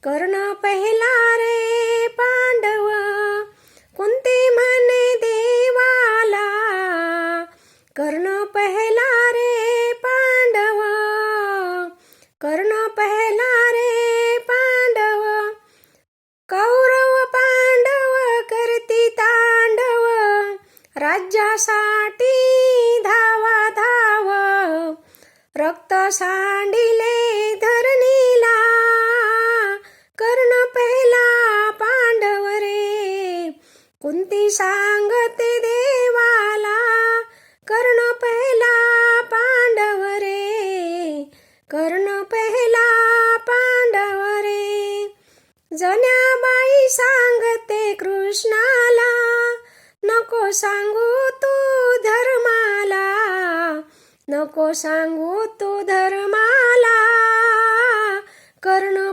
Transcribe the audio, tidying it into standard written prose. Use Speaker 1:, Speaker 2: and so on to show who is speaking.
Speaker 1: कर्ण पहिला रे पांडव, कुंती म्हणे देवाला. कर्ण पहिला रे पांडव, कर्ण पहिला रे पांडव. कौरव पांडव करती तांडव, राज्यासाठी धावा धाव. रक्त सांडिले धरणीला, कर्ण पहिला पांडव रे. कुंती सांगते देवाला, कर्ण पहिला पांडव रे. कर्ण पहिला पांडव रे. जन्याबाई सांगते कृष्णाला, नको सांगू तू धर्माला. नको सांगू तू धर्माला, कर्ण